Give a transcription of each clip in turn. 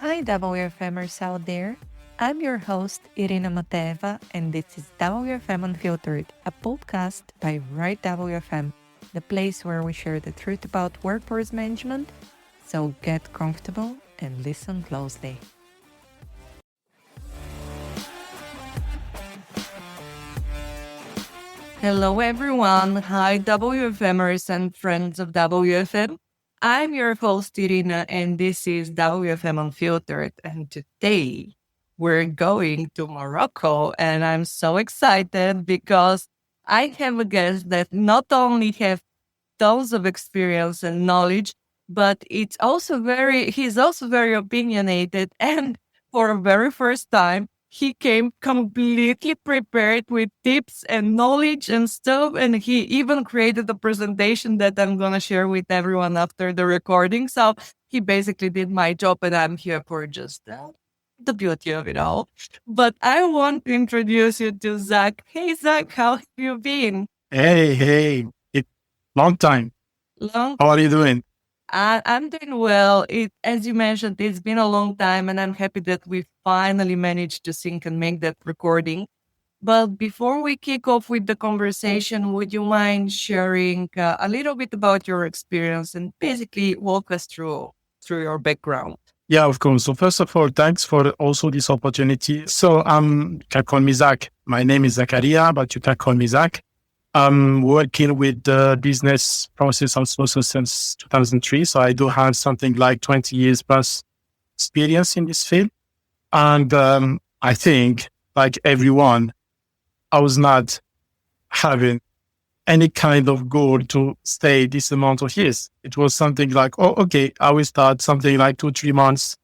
Hi, WFMers out there. I'm your host, Irina, and this is WFM Unfiltered, a podcast by WFM, the place where we share the truth about workforce management. So get comfortable and listen closely. Hello, everyone. Hi, WFMers and friends of WFM. I'm your host, Irina, and this is WFM Unfiltered. And today we're going to Morocco, and I'm so excited because I have a guest that not only have tons of experience and knowledge, but he's also very opinionated. And for the very first time, he came completely prepared with tips and knowledge and stuff. And he even created a presentation that I'm going to share with everyone after the recording. So he basically did my job, and I'm here for just the beauty of it all. But I want to introduce you to Zach. Hey, Zach, how have you been? Hey, long time. Long How are you doing? I'm doing well. As you mentioned, it's been a long time, and I'm happy that we finally managed to sync and make that recording. But before we kick off with the conversation, would you mind sharing a little bit about your experience and basically walk us through your background? Yeah, of course. So first of all, thanks for also this opportunity. So you can call me Zach. My name is Zakaria, but you can call me Zach. I'm working with business process outsourcing since 2003. So I do have something like 20 years plus experience in this field. And I think, like everyone, I was not having any kind of goal to stay this amount of years. It was something like, oh, okay, I will start something like 2, 3 months,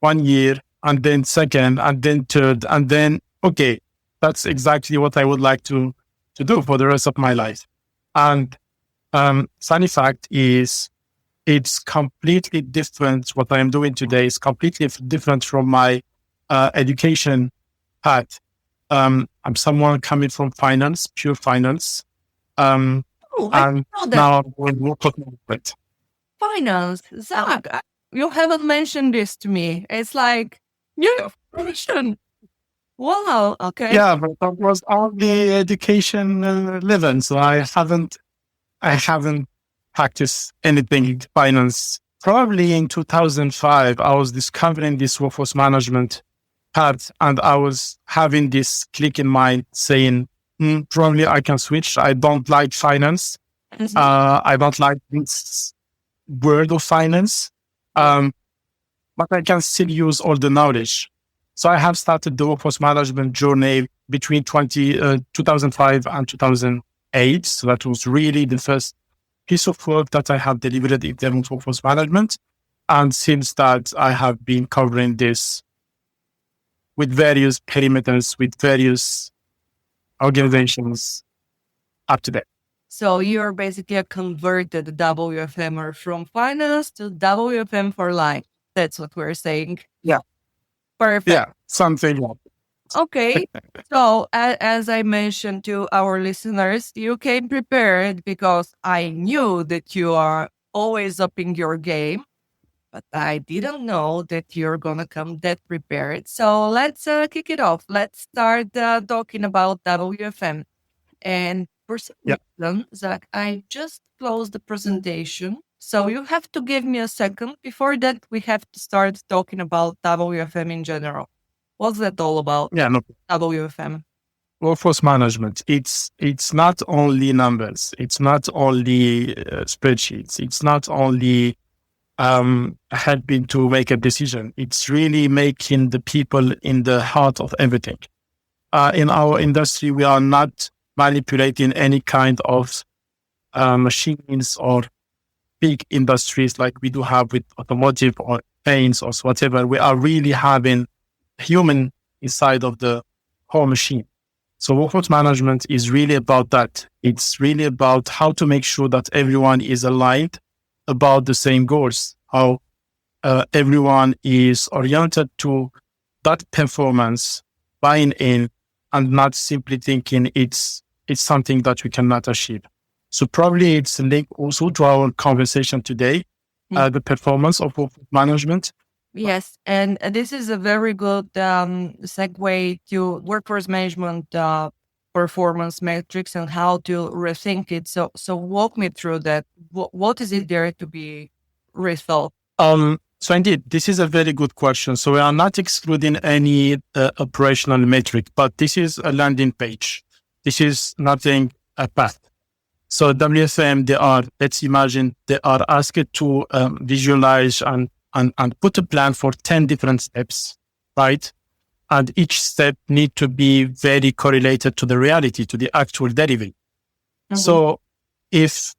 1 year, and then second, and then third, and then, okay, that's exactly what I would like to do for the rest of my life. And funny fact is, it's completely different. What I am doing today is completely different from my education path. I'm someone coming from finance, pure finance. Oh, I And know that now we're talking about it. finance, Zach. You haven't mentioned this to me. It's like new information. Wow. Okay. Yeah, but that was on the education level. So I haven't practiced anything in finance. Probably in 2005, I was discovering this workforce management path, and I was having this click in mind saying, probably I can switch. I don't like finance. Mhm. I don't like this word of finance. Um, but I can still use all the knowledge. So I have started the workforce management journey between 2005 and 2008. So that was really the first piece of work that I have delivered in terms of workforce management. And since that, I have been covering this with various perimeters, with various organizations up to date. So you're basically a converted WFMer from finance to WFM for life. That's what we're saying. Yeah. Perfect. Yeah, something like Okay. So as I mentioned to our listeners, you came prepared because I knew that you are always upping your game, but I didn't know that you're going to come that prepared. So let's kick it off. Let's start talking about WFM. And for some yeah. reason, Zach, I just closed the presentation. So you have to give me a second. Before that, we have to start talking about WFM in general. What's that all about? Yeah, no. WFM. Workforce management. It's not only numbers. It's not only spreadsheets. It's not only helping to make a decision. It's really making the people in the heart of everything. In our industry, we are not manipulating any kind of machines or big industries like we do have with automotive or paints or whatever. We are really having human inside of the whole machine. So workforce management is really about that. It's really about how to make sure that everyone is aligned about the same goals, how everyone is oriented to that performance, buying in, and not simply thinking it's something that we cannot achieve. So probably it's linked also to our conversation today, the performance of workforce management. Yes, and this is a very good segue to workforce management performance metrics and how to rethink it. So walk me through that. What is it there to be rethought? So indeed, this is a very good question. So we are not excluding any operational metric, but this is a landing page. This is nothing a path. So WFM, let's imagine they are asked to visualize and put a plan for 10 different steps, right? And each step need to be very correlated to the reality, to the actual delivery. Mm-hmm. So if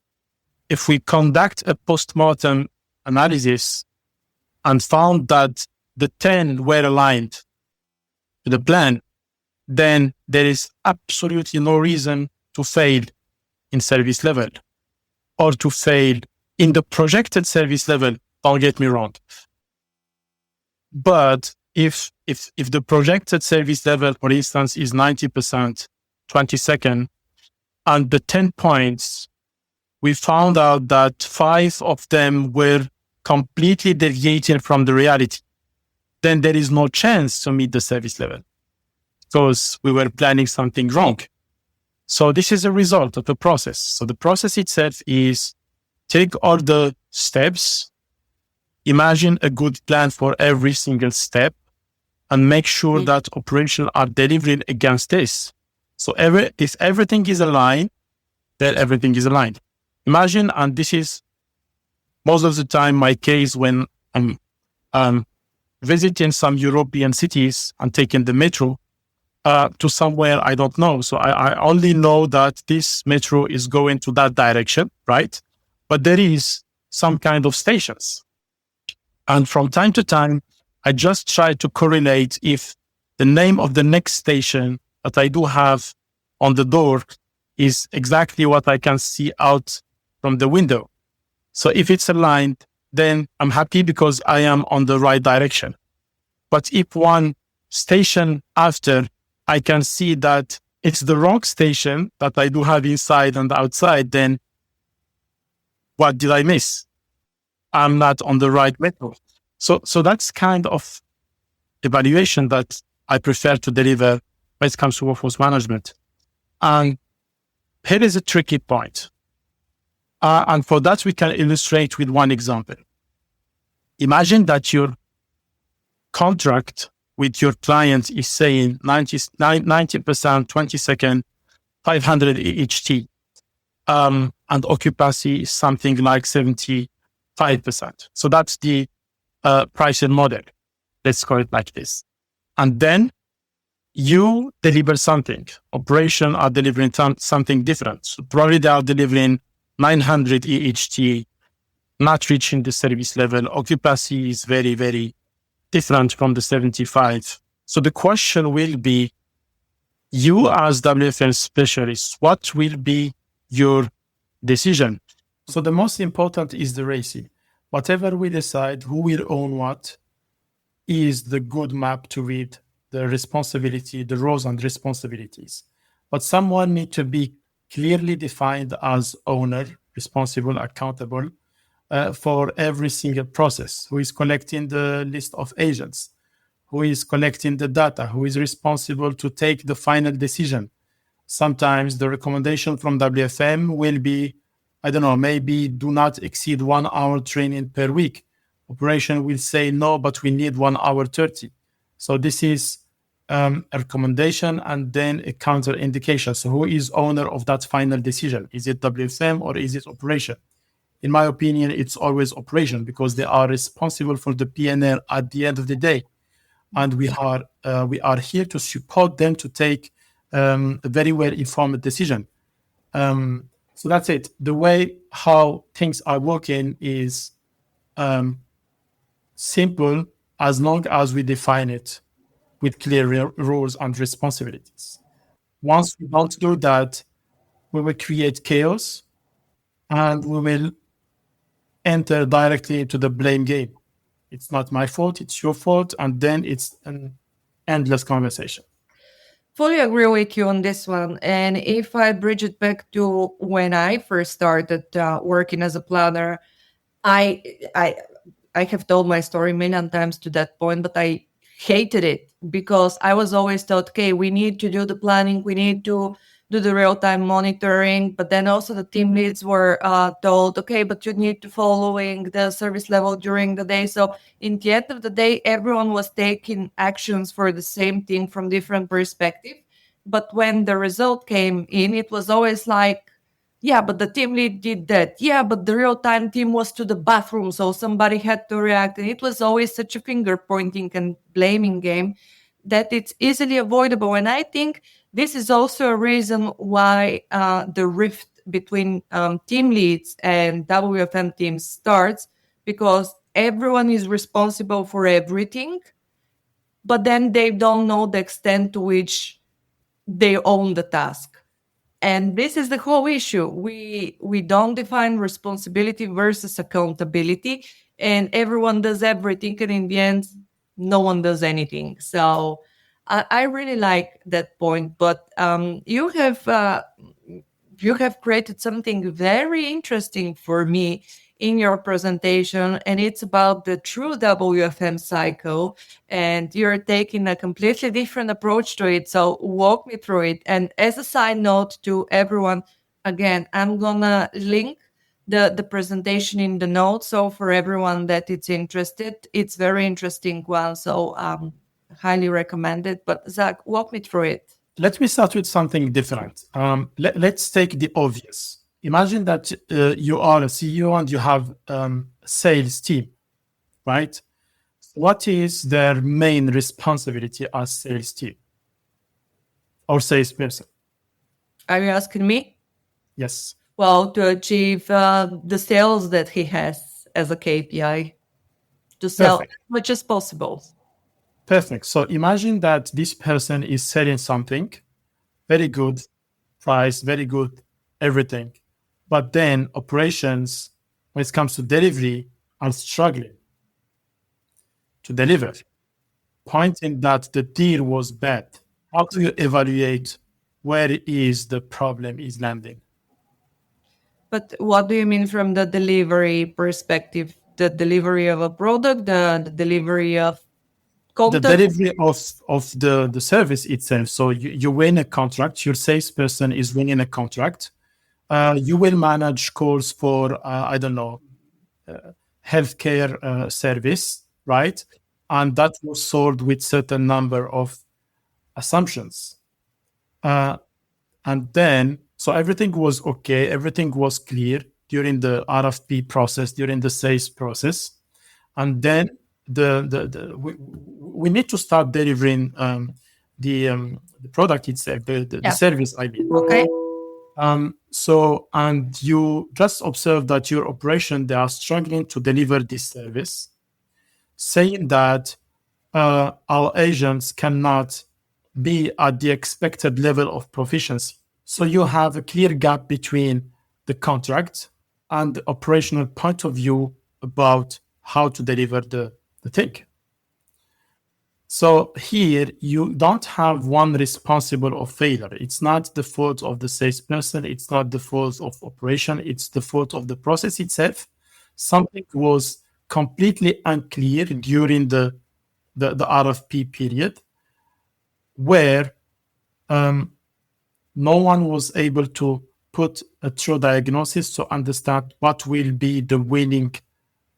we conduct a post-mortem analysis and found that the 10 were aligned to the plan, then there is absolutely no reason to fail in service level or to fail in the projected service level. Don't get me wrong. But if the projected service level, for instance, is 90%, 20 seconds, and the 10 points, we found out that 5 of them were completely deviating from the reality, then there is no chance to meet the service level because we were planning something wrong. So this is a result of the process. So the process itself is take all the steps, imagine a good plan for every single step, and make sure that operations are delivering against this. So if everything is aligned, then everything is aligned. Imagine, and this is most of the time my case when I'm visiting some European cities and taking the metro to somewhere I don't know. So I only know that this metro is going to that direction, right? But there is some kind of stations. And from time to time, I just try to correlate if the name of the next station that I do have on the door is exactly what I can see out from the window. So if it's aligned, then I'm happy because I am on the right direction. But if one station after, I can see that it's the wrong station that I do have inside and outside, then what did I miss? I'm not on the right method. So that's kind of evaluation that I prefer to deliver when it comes to workforce management. And here is a tricky point. And for that, we can illustrate with one example. Imagine that your contract with your client is saying 90%, 20 seconds, 500 EHT, and occupancy is something like 75%. So that's the pricing model. Let's call it like this. And then you deliver something. Operation are delivering something different. So probably they are delivering 900 EHT, not reaching the service level. Occupancy is very, very different from the 75. So the question will be, you as WFM specialist, what will be your decision? So the most important is the RACI. Whatever we decide, who will own what, is the good map to read the responsibility, the roles and responsibilities. But someone need to be clearly defined as owner, responsible, accountable for every single process, who is collecting the list of agents, who is collecting the data, who is responsible to take the final decision. Sometimes the recommendation from WFM will be, I don't know, maybe do not exceed 1 hour training per week. Operation will say no, but we need 1 hour 30. So this is a recommendation and then a counter indication. So who is owner of that final decision? Is it WFM or is it operation? In my opinion, it's always operation because they are responsible for the P&L at the end of the day. And we are here to support them to take a very well-informed decision. So that's it. The way how things are working is simple as long as we define it with clear rules and responsibilities. Once we don't do that, we will create chaos and we will enter directly into the blame game. It's not my fault, it's your fault, and then it's an endless conversation. Fully agree with you on this one. And if I bridge it back to when I first started working as a planner, I I have told my story many times to that point, but I hated it because I was always taught, okay, we need to do the planning, we need to do the real-time monitoring, but then also the team leads were told, okay, but you need to following the service level during the day. So in the end of the day, everyone was taking actions for the same thing from different perspective. But when the result came in, it was always like, yeah, but the team lead did that. Yeah, but the real time team was to the bathroom, so somebody had to react. And it was always such a finger pointing and blaming game that it's easily avoidable. And I think this is also a reason why the rift between team leads and WFM teams starts, because everyone is responsible for everything, but then they don't know the extent to which they own the task. And this is the whole issue. We don't define responsibility versus accountability, and everyone does everything, and in the end, no one does anything. So I really like that point. But you have created something very interesting for me in your presentation, and it's about the true WFM cycle, and you're taking a completely different approach to it. So walk me through it. And as a side note to everyone, again, I'm gonna link the presentation in the notes. So for everyone that it's interested, it's very interesting one. So highly recommend it. But Zach, walk me through it. Let me start with something different. Let's take the obvious. Imagine that you are a CEO and you have a sales team, right? What is their main responsibility as sales team or salesperson? Are you asking me? Yes. Well, to achieve the sales that he has as a KPI, to sell as Perfect. much as possible. Perfect. So imagine that this person is selling something very good price, very good everything. But then operations, when it comes to delivery, are struggling to deliver, pointing that the deal was bad. How do you evaluate where is the problem is landing? But what do you mean from the delivery perspective? The delivery of a product, the delivery of The content? delivery of the service itself. So you win a contract, your salesperson is winning a contract. You will manage calls for, I don't know, healthcare service, right? And that was sold with certain number of assumptions. Uh, and then, so everything was okay, everything was clear during the RFP process, during the sales process. And then we need to start delivering the product itself, the Yeah. service, I mean. Okay. So, and you just observe that your operation, they are struggling to deliver this service, saying that our agents cannot be at the expected level of proficiency. So you have a clear gap between the contract and the operational point of view about how to deliver the thing. So here you don't have one responsible of failure. It's not the fault of the salesperson. It's not the fault of operation. It's the fault of the process itself. Something was completely unclear during the RFP period where no one was able to put a true diagnosis to understand what will be the winning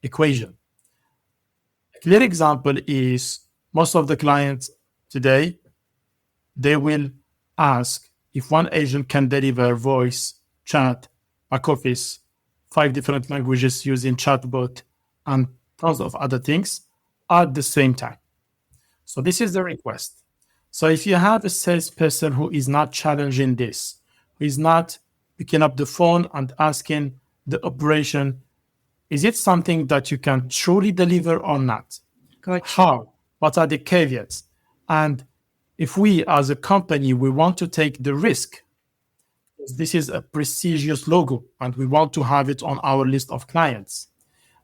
equation. A clear example is most of the clients today, they will ask if one agent can deliver voice, chat, back office, 5 different languages using chatbot, and tons of other things at the same time. So this is the request. So if you have a salesperson who is not challenging this, who is not picking up the phone and asking the operation, is it something that you can truly deliver or not? Gotcha. How? What are the caveats? And if we as a company, we want to take the risk, this is a prestigious logo and we want to have it on our list of clients.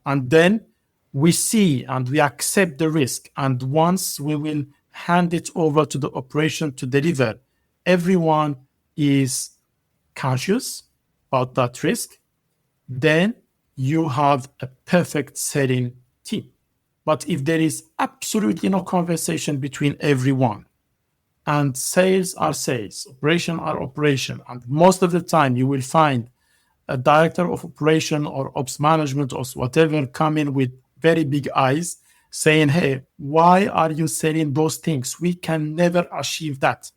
And then we see and we accept the risk. And once we will hand it over to the operation to deliver, everyone is conscious about that risk. Then you have a perfect setting team. But if there is absolutely no conversation between everyone, and sales are sales, operation are operation, and most of the time you will find a director of operation or ops management or whatever come in with very big eyes saying, hey, why are you selling those things? We can never achieve that.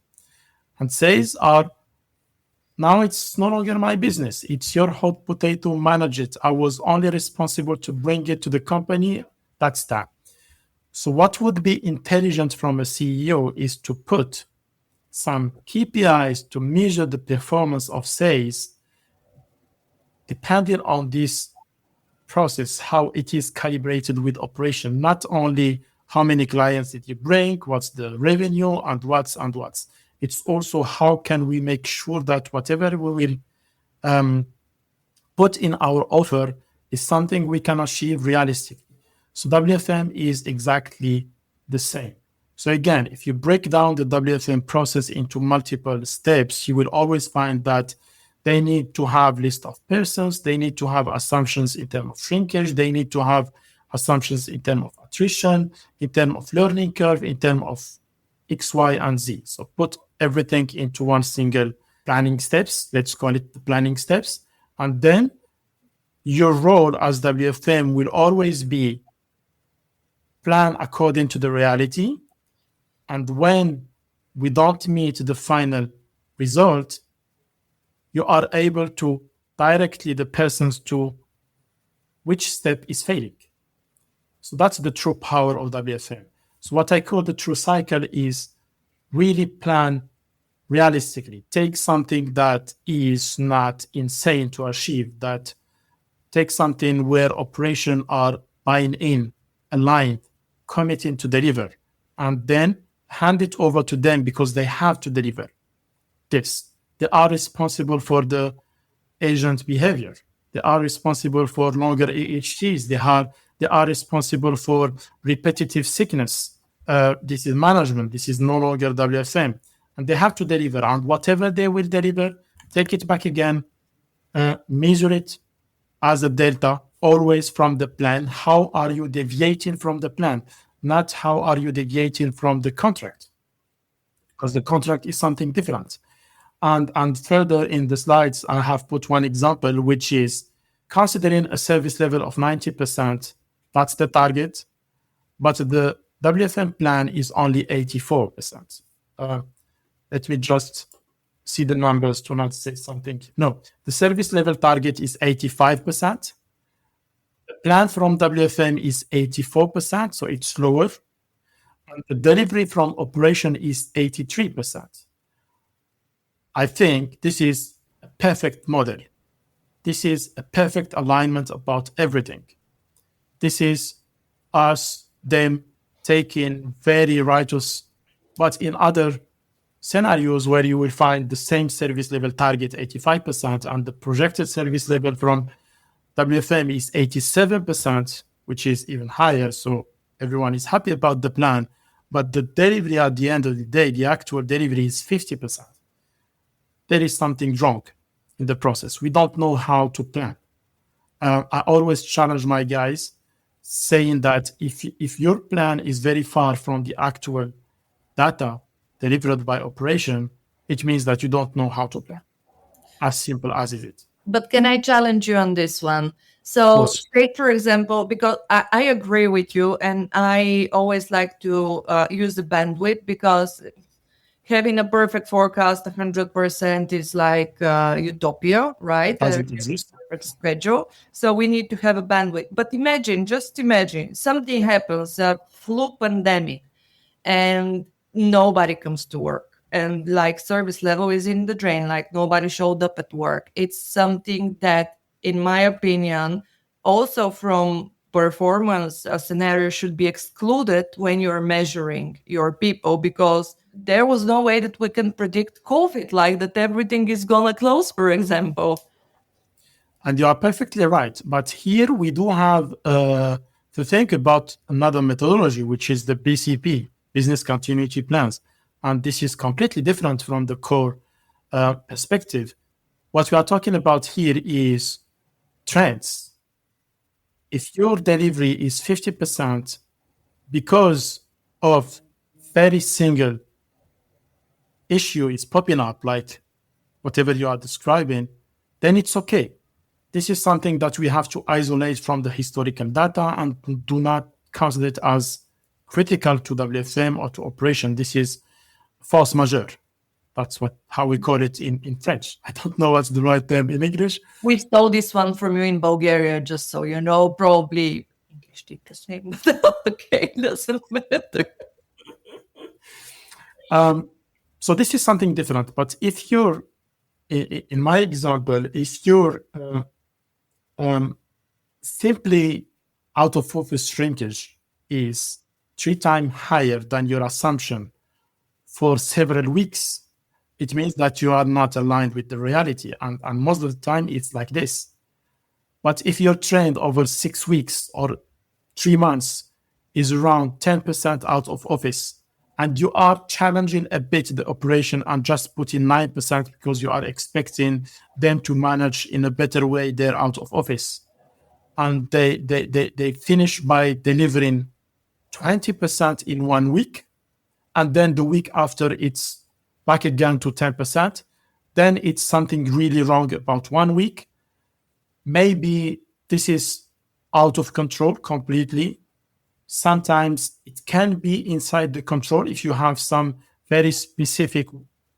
And sales are, now it's no longer my business. It's your hot potato, manage it. I was only responsible to bring it to the company. That's that. So what would be intelligent from a CEO is to put some KPIs to measure the performance of sales depending on this process, how it is calibrated with operation, not only how many clients did you bring, what's the revenue, and what's. It's also how can we make sure that whatever we will put in our offer is something we can achieve realistically. So WFM is exactly the same. So again, if you break down the WFM process into multiple steps, you will always find that they need to have list of persons, they need to have assumptions in terms of shrinkage, they need to have assumptions in terms of attrition, in terms of learning curve, in terms of X, Y, and Z. So put everything into one single planning steps. Let's call it the planning steps. And then your role as WFM will always be plan according to the reality. And when we don't meet the final result, you are able to directly the persons to which step is failing. So that's the true power of WFM. So what I call the true cycle is really plan realistically. Take something that is not insane to achieve, that take something where operations are buying in, aligned, committing to deliver, and then hand it over to them because they have to deliver this. They are responsible for the agent behavior. They are responsible for longer AHTs. They are responsible for repetitive sickness. This is management. This is no longer WFM. And they have to deliver. And whatever they will deliver, take it back again, measure it as a delta, always from the plan. How are you deviating from the plan? Not how are you deviating from the contract? Because the contract is something different. And further in the slides, I have put one example, which is considering a service level of 90%. That's the target. But the WFM plan is only 84%. Let me just see the numbers to not say something. No, the service level target is 85%. The plan from WFM is 84%, so it's lower. And the delivery from operation is 83%. I think this is a perfect model. This is a perfect alignment about everything. This is us, them, taking very righteous, but in other scenarios where you will find the same service level target 85% and the projected service level from WFM is 87%, which is even higher. So everyone is happy about the plan, but the delivery at the end of the day, the actual delivery is 50%. There is something wrong in the process. We don't know how to plan. I always challenge my guys saying that if your plan is very far from the actual data delivered by operation, it means that you don't know how to plan. As simple as it is. But can I challenge you on this one? So take, for example, because I agree with you, and I always like to use the bandwidth, because having a perfect forecast 100% is like utopia, right? Doesn't exist. Perfect schedule. So we need to have a bandwidth. But just imagine something happens, a flu pandemic, and nobody comes to work. And like service level is in the drain, like nobody showed up at work. It's something that, in my opinion, also from performance, a scenario should be excluded when you're measuring your people, because there was no way that we can predict COVID, like that everything is gonna close, for example. And you are perfectly right. But here we do have to think about another methodology, which is the BCP, business continuity plans. And this is completely different from the core perspective. What we are talking about here is trends. If your delivery is 50% because of very single issue is popping up, like whatever you are describing, then it's okay. This is something that we have to isolate from the historical data and do not consider it as critical to WFM or to operation. This is force majeure. That's how we call it in French. I don't know what's the right term in English. We stole this one from you in Bulgaria, just so you know. Probably English did the same. Okay, doesn't matter. So this is something different. But if you're, in my example, if you're simply out of office shrinkage is 3 times higher than your assumption for several weeks, it means that you are not aligned with the reality. And most of the time, it's like this. But if your trend over 6 weeks or 3 months is around 10% out of office, and you are challenging a bit the operation and just putting 9% because you are expecting them to manage in a better way their out of office, and they finish by delivering 20% in 1 week, and then the week after it's back again to 10%, then it's something really wrong about 1 week. Maybe this is out of control completely. Sometimes it can be inside the control if you have some very specific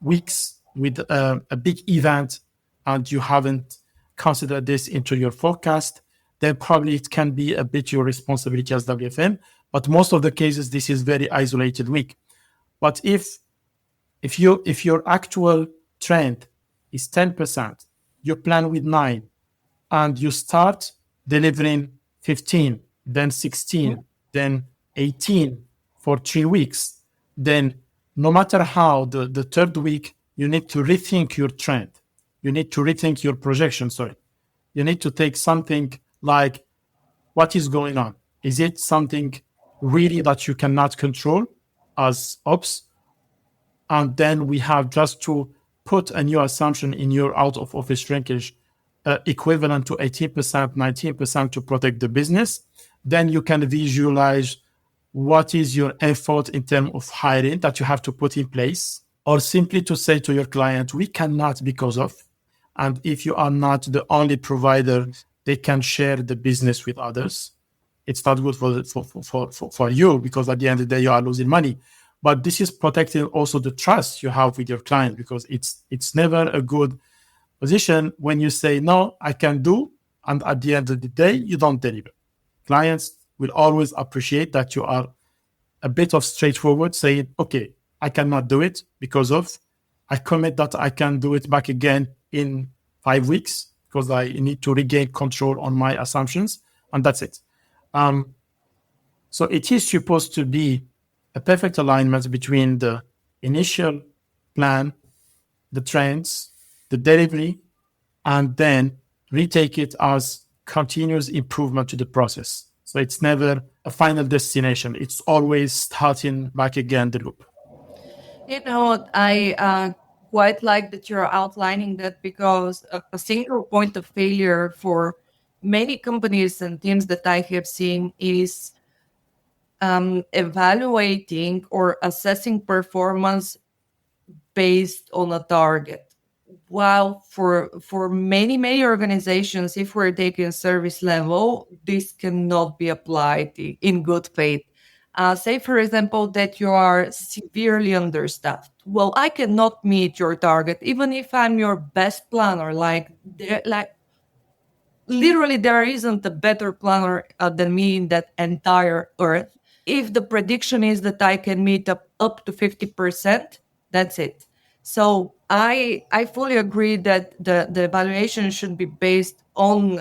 weeks with a big event and you haven't considered this into your forecast, then probably it can be a bit your responsibility as WFM. But most of the cases, this is very isolated week. But if your actual trend is 10%, you plan with 9, and you start delivering 15, then 16, then 18 for 3 weeks, then no matter how, the third week, you need to rethink your trend. You need to rethink your projection, sorry. You need to take something like, what is going on? Is it something really that you cannot control as ops? And then we have just to put a new assumption in your out of office shrinkage equivalent to 18%, 19% to protect the business. Then you can visualize what is your effort in terms of hiring that you have to put in place, or simply to say to your client, we cannot because of. And if you are not the only provider, they can share the business with others. It's not good for you, because at the end of the day, you are losing money. But this is protecting also the trust you have with your client, because it's never a good position when you say, no, I can do, and at the end of the day, you don't deliver. Clients will always appreciate that you are a bit of straightforward, saying, okay, I cannot do it because of, I commit that I can do it back again in 5 weeks because I need to regain control on my assumptions, and that's it. So it is supposed to be a perfect alignment between the initial plan, the trends, the delivery, and then retake it as continuous improvement to the process. So it's never a final destination. It's always starting back again the loop. You know what? I quite like that you're outlining that, because a single point of failure for many companies and teams that I have seen is evaluating or assessing performance based on a target. While for many organizations, if we're taking service level, this cannot be applied in good faith. Say, for example, that you are severely understaffed. Well, I cannot meet your target, even if I'm your best planner. Like literally, there isn't a better planner than me in that entire earth. If the prediction is that I can meet up to 50%, that's it. So I fully agree that the evaluation should be based on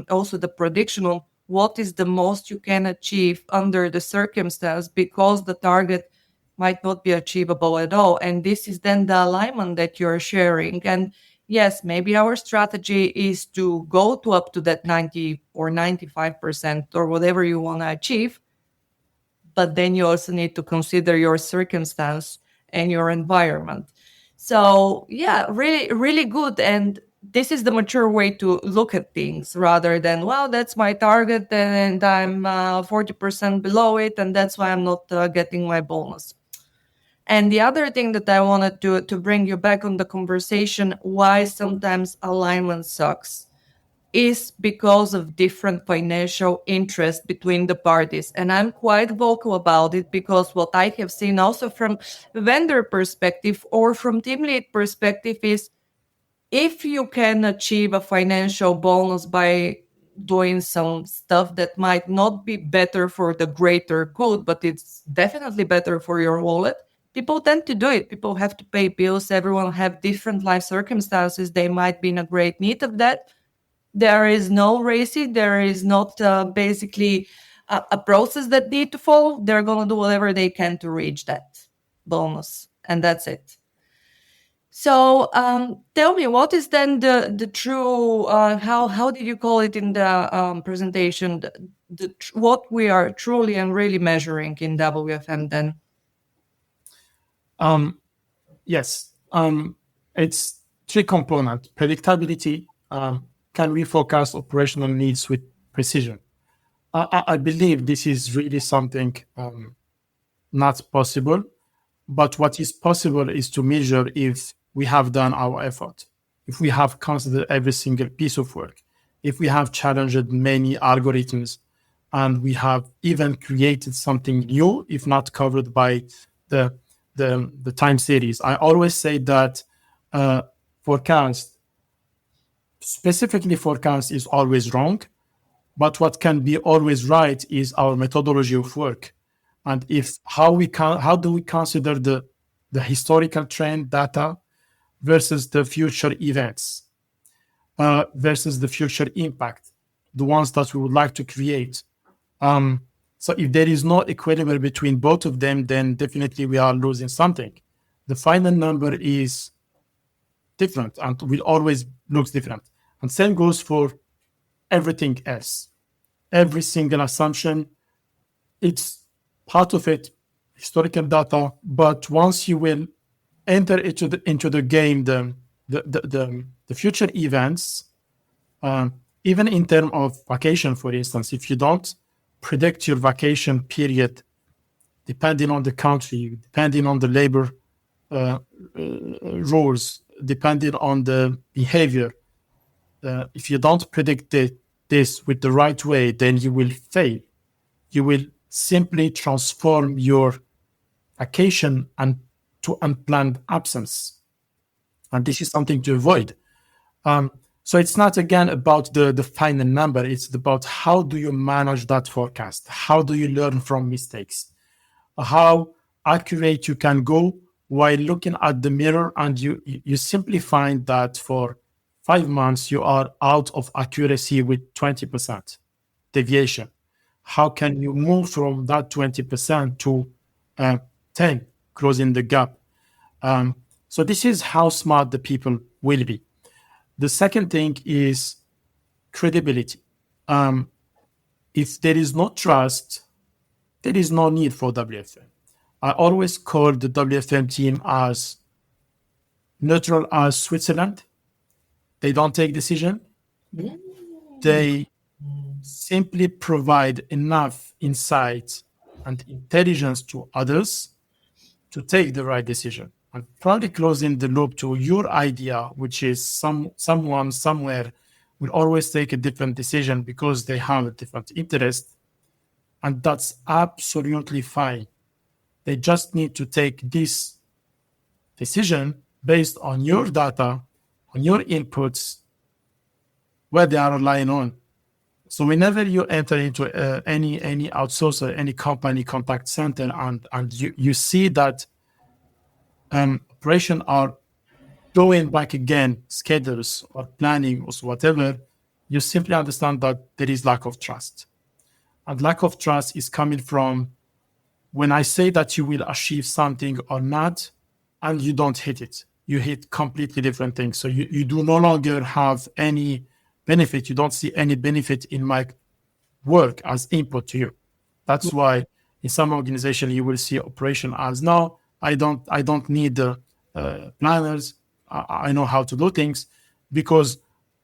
also the prediction on what is the most you can achieve under the circumstance, because the target might not be achievable at all. And this is then the alignment that you're sharing. And yes, maybe our strategy is to go to up to that 90 or 95% or whatever you want to achieve. But then you also need to consider your circumstance and your environment. So yeah, really, really good. And this is the mature way to look at things rather than, well, that's my target and I'm 40% below it, and that's why I'm not getting my bonus. And the other thing that I wanted to bring you back on the conversation, why sometimes alignment sucks, is because of different financial interest between the parties. And I'm quite vocal about it because what I have seen also from vendor perspective or from team lead perspective is, if you can achieve a financial bonus by doing some stuff that might not be better for the greater good, but it's definitely better for your wallet, people tend to do it. People have to pay bills. Everyone have different life circumstances. They might be in a great need of that. There is no racing. There is not basically a process that need to follow. They're going to do whatever they can to reach that bonus. And that's it. So tell me, what is then the true, how did you call it in the presentation, what we are truly and really measuring in WFM then? Um, yes, it's three component: predictability. Can we forecast operational needs with precision? I believe this is really something not possible. But what is possible is to measure if we have done our effort, if we have considered every single piece of work, if we have challenged many algorithms, and we have even created something new, if not covered by the the time series. I always say that forecast, specifically forecast, is always wrong, but what can be always right is our methodology of work. And if how do we consider the historical trend data versus the future events, versus the future impact, the ones that we would like to create. So if there is no equilibrium between both of them, then definitely we are losing something. The final number is different and will always looks different. And same goes for everything else. Every single assumption, it's part of it, historical data. But once you will enter into the game, the future events, even in terms of vacation, for instance, if you don't predict your vacation period, depending on the country, depending on the labor uh, rules, depending on the behavior, if you don't predict this with the right way, then you will fail. You will simply transform your vacation and to unplanned absence. And this is something to avoid. So it's not again about the final number. It's about how do you manage that forecast? How do you learn from mistakes? How accurate you can go while looking at the mirror, and you simply find that for 5 months you are out of accuracy with 20% deviation. How can you move from that 20% to 10, closing the gap? So this is how smart the people will be. The second thing is credibility. If there is no trust, there is no need for WFM. I always call the WFM team as neutral as Switzerland. They don't take decision. They simply provide enough insight and intelligence to others to take the right decision. And probably closing the loop to your idea, which is someone somewhere will always take a different decision because they have a different interest. And that's absolutely fine. They just need to take this decision based on your data, on your inputs, where they are relying on. So whenever you enter into any outsourcer, any company contact center, and you see that operation are going back again, schedules or planning or whatever, you simply understand that there is lack of trust. And lack of trust is coming from when I say that you will achieve something or not, and you don't hit it. You hit completely different things. So you do no longer have any benefit. You don't see any benefit in my work as input to you. That's why in some organization you will see operation as no, I don't need the planners. I know how to do things. because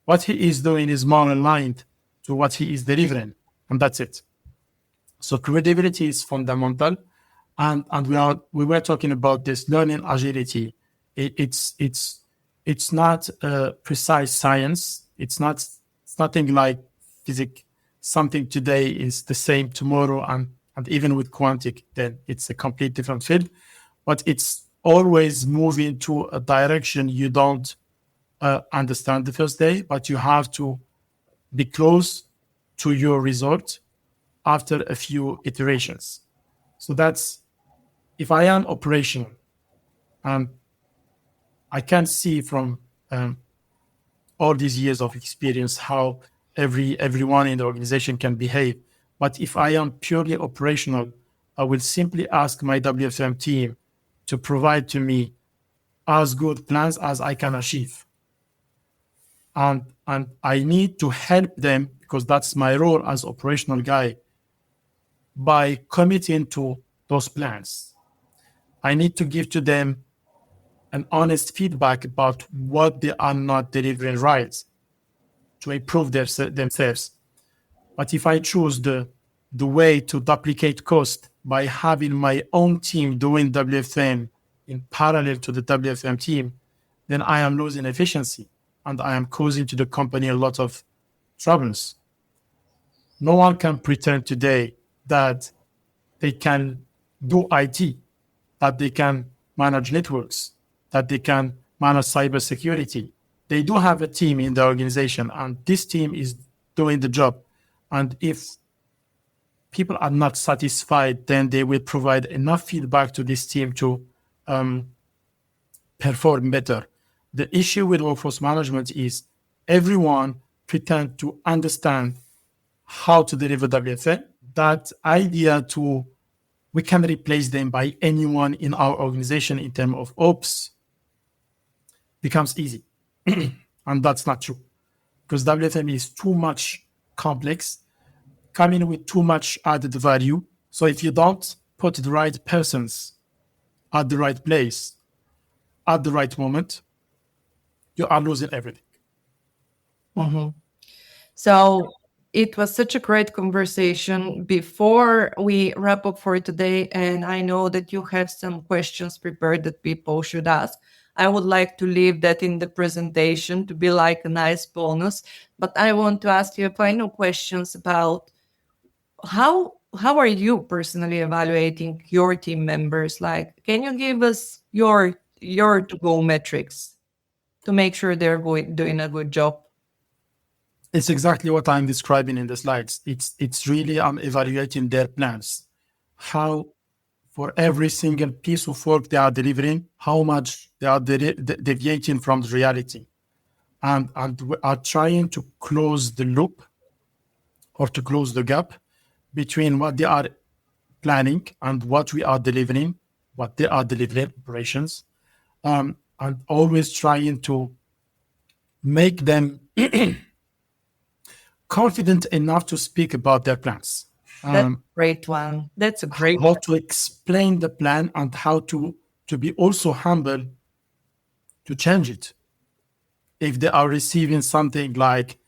what he is doing is more aligned to what he is delivering, and that's it. So credibility is fundamental, and we were talking about this learning agility. It's not a precise science. It's nothing like physics. Something today is the same tomorrow, and even with quantic, then it's a complete different field. But it's always moving to a direction you don't understand the first day, but you have to be close to your result after a few iterations. So that's if I am operational, and I can see from all these years of experience how everyone in the organization can behave. But if I am purely operational, I will simply ask my WFM team to provide to me as good plans as I can achieve. And I need to help them because that's my role as operational guy by committing to those plans. I need to give to them an honest feedback about what they are not delivering right to improve themselves. But if I choose the way to duplicate cost by having my own team doing WFM in parallel to the WFM team, then I am losing efficiency and I am causing to the company a lot of troubles. No one can pretend today that they can do IT, that they can manage networks, that they can manage cybersecurity. They do have a team in the organization, and this team is doing the job. And if people are not satisfied, then they will provide enough feedback to this team to perform better. The issue with workforce management is everyone pretend to understand how to deliver WFM. That idea to we can replace them by anyone in our organization in terms of ops becomes easy. And that's not true because WFM is too much complex, coming with too much added value. So if you don't put the right persons at the right place at the right moment, you are losing everything. Mhm. So it was such a great conversation. Before we wrap up for today, and I know that you have some questions prepared that people should ask. I would like to leave that in the presentation to be like a nice bonus. But I want to ask you final questions about how are you personally evaluating your team members? Like, can you give us your to go metrics to make sure they're doing a good job? It's exactly what I'm describing in the slides. It's really I'm evaluating their plans, how for every single piece of work they are delivering, how much they are deviating from the reality, and we are trying to close the loop or to close the gap between what they are planning and what we are delivering, what they are delivering operations, and always trying to make them confident enough to speak about their plans. That's a great one. That's a great How one. to explain the plan and how to be also humble to change it. If they are receiving something like,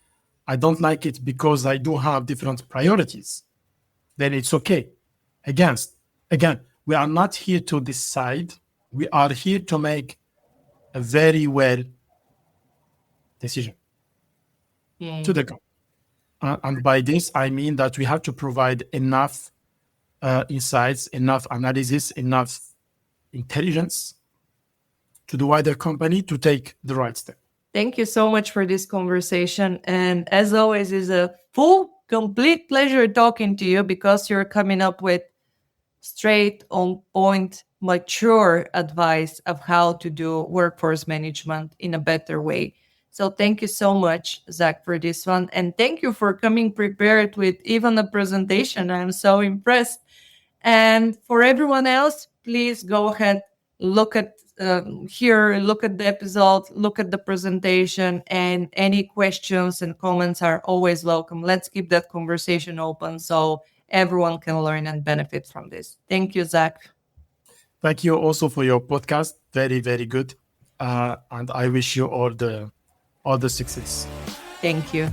I don't like it because I do have different priorities, then it's okay. Against, again, we are not here to decide. We are here to make a very well decision to the company. And by this, I mean that we have to provide enough insights, enough analysis, enough intelligence to the wider company to take the right step. Thank you so much for this conversation. And as always, it's a full, complete pleasure talking to you because you're coming up with straight on point, mature advice of how to do workforce management in a better way. So thank you so much, Zach, for this one. And thank you for coming prepared with even a presentation. I'm so impressed. And for everyone else, please go ahead, look at here, look at the episode, look at the presentation, and any questions and comments are always welcome. Let's keep that conversation open so everyone can learn and benefit from this. Thank you, Zach. Thank you also for your podcast. Very, very good. And I wish you all the all the success. Thank you.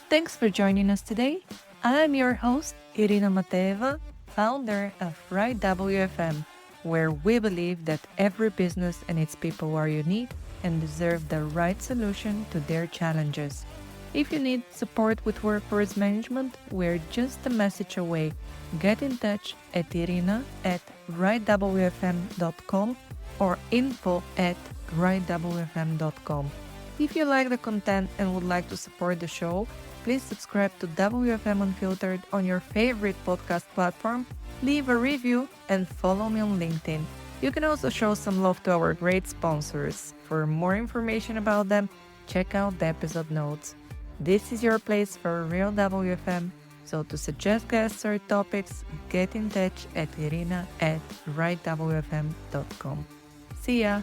Thanks for joining us today. I'm your host, Irina Mateva, founder of Right WFM, where we believe that every business and its people are unique and deserve the right solution to their challenges. If you need support with workforce management, we're just a message away. Get in touch at irina@rightwfm.com or info@rightwfm.com. If you like the content and would like to support the show, please subscribe to WFM Unfiltered on your favorite podcast platform, leave a review, and follow me on LinkedIn. You can also show some love to our great sponsors. For more information about them, check out the episode notes. This is your place for real WFM, so to suggest guests or topics, get in touch at irina@rightwfm.com. See ya!